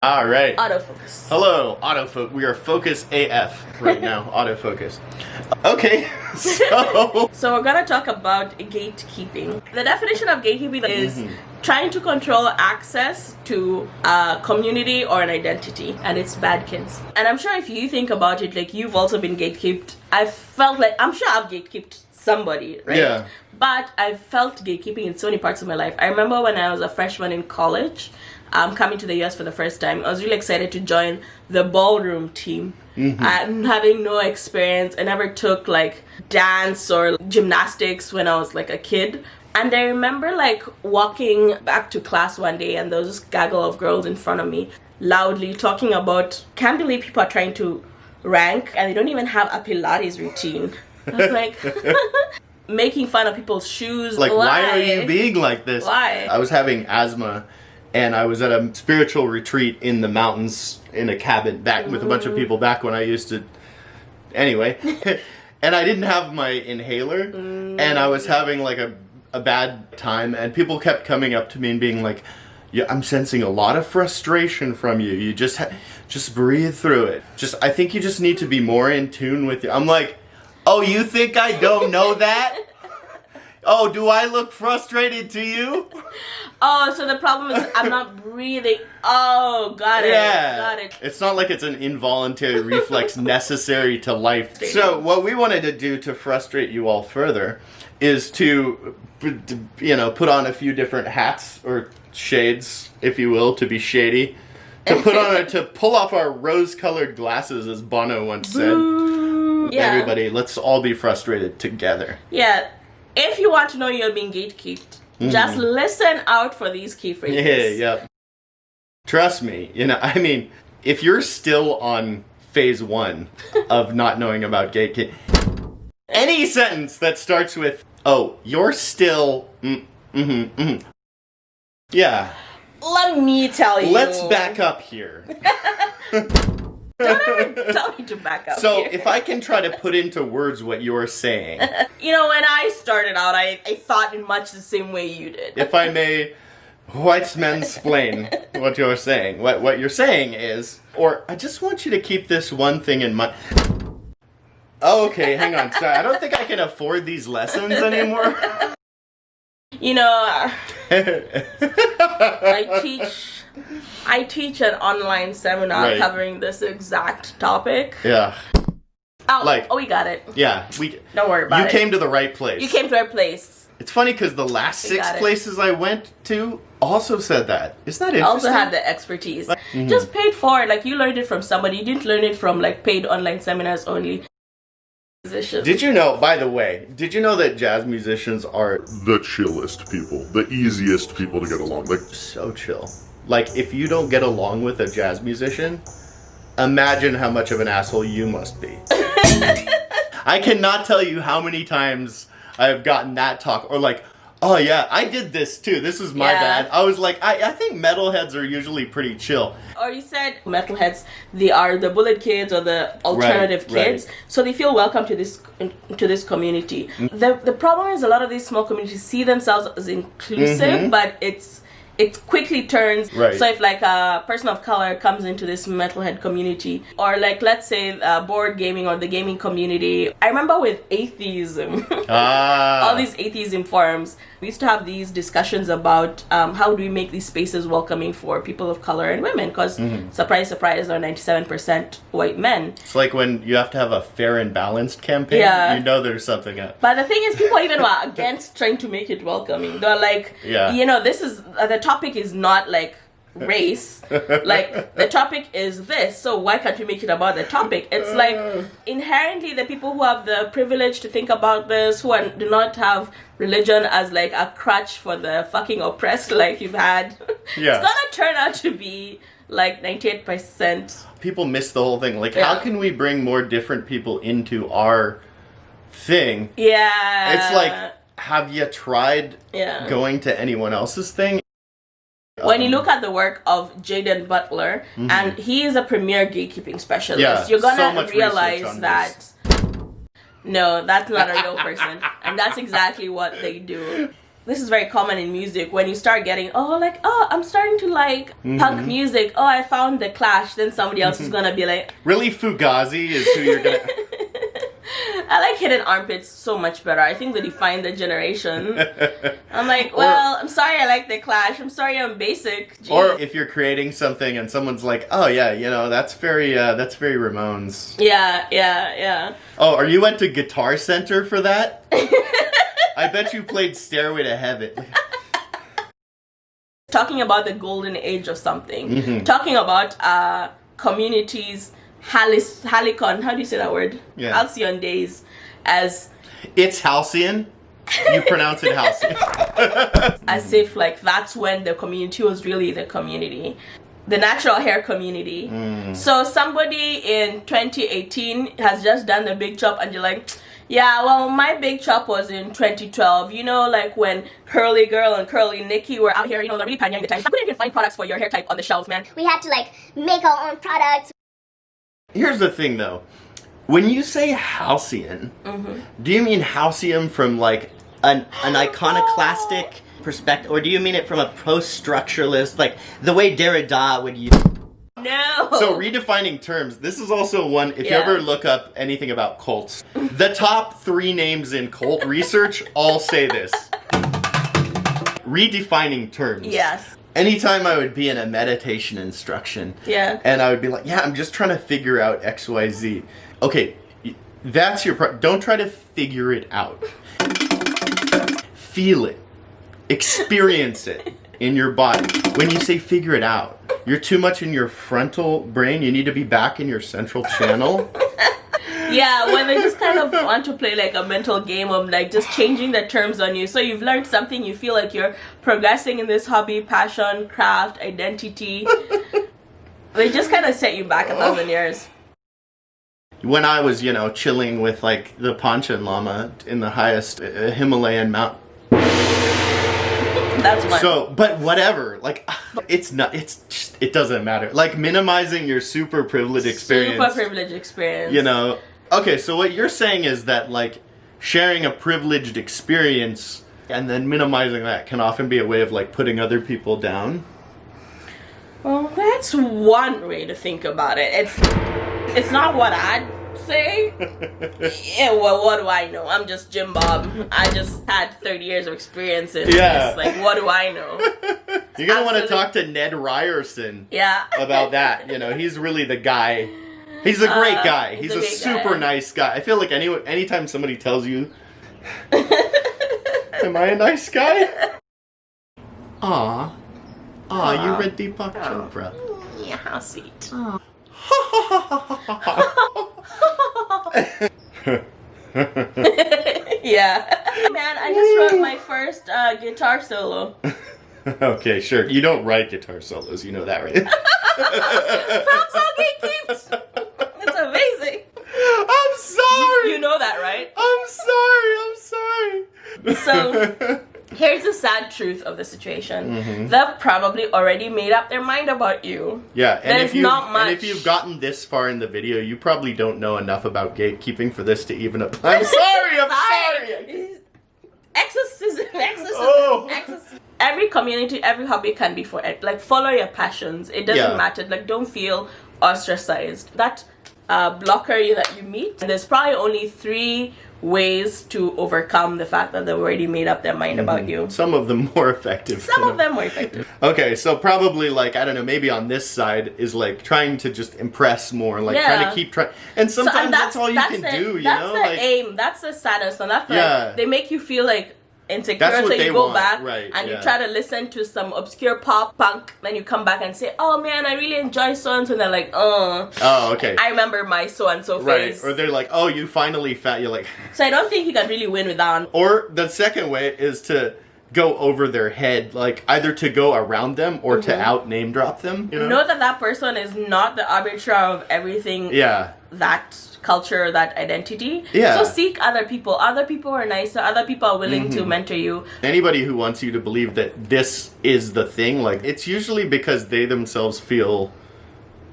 All right. Autofocus. Hello, autofocus. We are focus AF right now. Autofocus. Okay, so So we're gonna talk about gatekeeping. The definition of gatekeeping is trying to control access to a community or an identity, and it's bad kids. And I'm sure if you think about it, like you've also been gatekeeped. I felt like I'm sure I've gatekeeped somebody, right? Yeah. But I felt gatekeeping in so many parts of my life. I remember when I was a freshman in college, coming to the US for the first time, I was really excited to join the ballroom team. I'm having no experience. I never took like dance or gymnastics when I was like a kid. And I remember like walking back to class one day and there was this gaggle of girls in front of me loudly talking about, can't believe people are trying to rank and they don't even have a Pilates routine. I was like, making fun of people's shoes. like, why are you being like this? Why? I was having asthma, and I was at a spiritual retreat in the mountains in a cabin back with a bunch of people back when I used to. Anyway, and I didn't have my inhaler, and I was having like a bad time, and people kept coming up to me and being like, "Yeah, I'm sensing a lot of frustration from you. You just breathe through it. I think you just need to be more in tune with you." I'm like, "Oh, you think I don't know that? Oh, do I look frustrated to you?" Oh, so the problem is I'm not breathing. Oh, got it. Yeah. Got it. It's not like it's an involuntary reflex necessary to life. So what we wanted to do to frustrate you all further is to, put on a few different hats or shades, if you will, to be shady. To pull off our rose-colored glasses, as Bono once said. Yeah. Everybody, let's all be frustrated together. Yeah. If you want to know you're being gatekeeped, just listen out for these key phrases. Yeah. Trust me, if you're still on phase 1 of not knowing about gatekeeping, any sentence that starts with, "Oh, you're still," yeah. Let me tell you. Let's back up here. Don't ever tell me to back up. So, here. if I can try to put into words what you're saying, when I started out, I thought in much the same way you did. if I may white explain what you're saying. What you're saying is, or I just want you to keep this one thing in mind. Oh, okay, hang on. Sorry, I don't think I can afford these lessons anymore. I teach an online seminar covering this exact topic. Yeah. Oh, we got it. Yeah, Don't worry about it. You came to the right place. You came to our place. It's funny because the last 6 places I went to also said that. Isn't that interesting? Also had the expertise. Just paid for it. Like, you learned it from somebody. You didn't learn it from, like, paid online seminars only. Musicians. Did you know, by the way, that jazz musicians are the chillest people, the easiest people to get along with. so chill? Like, if you don't get along with a jazz musician, imagine how much of an asshole you must be. I cannot tell you how many times I've gotten that talk, or like, "Oh yeah, I did this too. This is my bad." I was like, I think metalheads are usually pretty chill. Or you said metalheads, they are the bullet kids or the alternative kids, so they feel welcome to this community. The problem is a lot of these small communities see themselves as inclusive, but it quickly turns. So if like a person of color comes into this metalhead community, or like let's say board gaming or the gaming community. I remember with atheism, all these atheism forums, we used to have these discussions about how do we make these spaces welcoming for people of color and women, because surprise, surprise, they're 97% white men. It's like when you have to have a fair and balanced campaign, you know there's something up. But the thing is, people even were against trying to make it welcoming. They're like, this is, the topic is not like race, like the topic is this, so why can't we make it about the topic? It's like inherently the people who have the privilege to think about this, who do not have religion as like a crutch for the fucking oppressed like you've had, it's gonna turn out to be like 98%. People miss the whole thing. Like, how can we bring more different people into our thing? It's like, have you tried going to anyone else's thing? When you look at the work of Jaden Butler, and he is a premier gatekeeping specialist, you're gonna realize that no, that's not a real person, and that's exactly what they do. this is very common in music. When you start getting, I'm starting to like punk music. Oh, I found the Clash. Then somebody else is gonna be like, really, Fugazi is who you're gonna. I like Hidden Armpits so much better. I think they define the generation. I'm like, well, I'm sorry I like the Clash. I'm sorry I'm basic. Jeez. Or if you're creating something and someone's like, oh yeah, that's very Ramones. Yeah. Oh, or you went to Guitar Center for that? I bet you played Stairway to Heaven. Talking about the golden age of something. Talking about communities. Halicon, how do you say that word? Yeah. Halcyon days, as it's halcyon. You pronounce it halcyon. as if like that's when the community was really the community, the natural hair community. So somebody in 2018 has just done the big chop, and you're like, yeah, well, my big chop was in 2012. You know, like when Curly Girl and Curly Nikki were out here, they're really pioneering the time. I couldn't even find products for your hair type on the shelves, man. We had to like make our own products. Here's the thing, though. When you say halcyon, do you mean halcyon from like an iconoclastic perspective, or do you mean it from a post-structuralist, like the way Derrida would use? No. So redefining terms. This is also one. If you ever look up anything about cults, the top 3 names in cult research all say this. Redefining terms. Yes. Anytime I would be in a meditation instruction, and I would be like, yeah, I'm just trying to figure out XYZ. Okay, that's your don't try to figure it out. Feel it. Experience it in your body. When you say figure it out, you're too much in your frontal brain. You need to be back in your central channel. Yeah, when they just kind of want to play like a mental game of like just changing the terms on you. So you've learned something, you feel like you're progressing in this hobby, passion, craft, identity. They just kind of set you back 1,000 years. When I was, chilling with like the Panchen Lama in the highest Himalayan mountain. That's fine. So, but whatever, like, it doesn't matter. Like, minimizing your super privileged experience. Super privileged experience. Okay, so what you're saying is that, like, sharing a privileged experience and then minimizing that can often be a way of, like, putting other people down? Well, that's one way to think about it. It's not what I'd say. Yeah, well, what do I know? I'm just Jim Bob. I just had 30 years of experience in this. Like, what do I know? You're going to want to talk to Ned Ryerson about that. He's really the guy. He's a great guy. He's a super nice guy. I feel like anytime somebody tells you, am I a nice guy? Aw, you read Deepak Chopra. Yeah, how sweet. Yeah. Man, I just wrote my first guitar solo. Okay, sure. You don't write guitar solos, you know that, right? Props on Gatekeeping. It's amazing. I'm sorry. You know that, right? I'm sorry. So, here's the sad truth of the situation. They've probably already made up their mind about you. Yeah, and There's not much. And if you've gotten this far in the video, you probably don't know enough about gatekeeping for this to even apply. I'm sorry. Exorcism. Oh. Every community, every hobby can be for it. Like, follow your passions. It doesn't matter. Like, don't feel ostracized. That blocker that you meet, there's probably only 3 ways to overcome the fact that they've already made up their mind about you. Some of them more effective. Some of them more effective. Okay, so probably like, I don't know, maybe on this side is like trying to just impress more, like trying to keep trying. And sometimes that's all you can do, That's the like, aim. That's the sadness. And that's like, they make you feel like insecure, that's what so you they go want, back right, and you try to listen to some obscure pop punk, then you come back and say, oh man, I really enjoy so-and-so, and they're like, oh okay, I remember my so-and-so phase. Or they're like, oh, you finally found, you're like, so I don't think you can really win with that one. Or the second way is to go over their head, like either to go around them or to out name drop them, know that person is not the arbiter of everything, that culture, that identity. So seek other people. Other people are nicer. Other people are willing to mentor you. Anybody who wants you to believe that this is the thing, like, it's usually because they themselves feel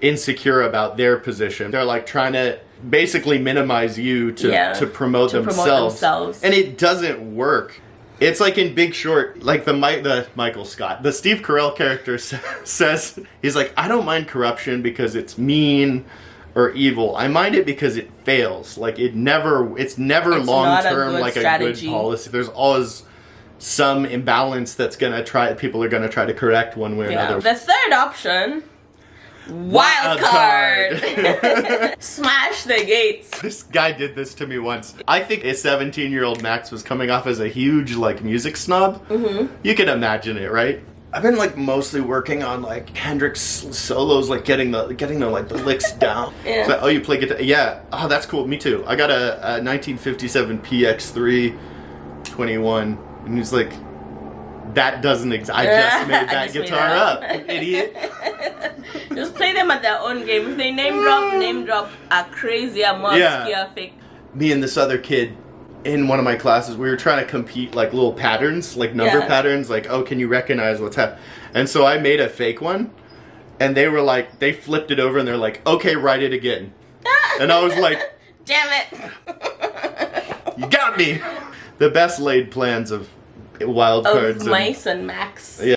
insecure about their position. They're like trying to basically minimize you to promote themselves. And it doesn't work. It's like in Big Short, like the Michael Scott, the Steve Carell character says, he's like, I don't mind corruption because it's mean or evil. I mind it because it fails. Like it's never long term like strategy. A good policy. There's always some imbalance that's people are gonna try to correct one way or another. The third option, wild card. Smash the gates. This guy did this to me once. I think a 17-year-old Max was coming off as a huge like music snob. Mm-hmm. You can imagine it, right? I've been like mostly working on like Hendrix solos, like getting the like the licks down. Yeah. So, oh, you play guitar? Yeah. Oh, that's cool. Me too. I got a 1957 PX3 21, and he's like, that doesn't exist. I just made that guitar up, you idiot. Just play them at their own game. If they name drop a crazy amount fake. Me and this other kid in one of my classes, we were trying to compete like little patterns, like number patterns, like, oh, can you recognize what's happening? And so I made a fake one, and they were like, they flipped it over and they're like, okay, write it again. And I was like, damn it. You got me. The best laid plans of wild cards. Of mice and Max. Yeah.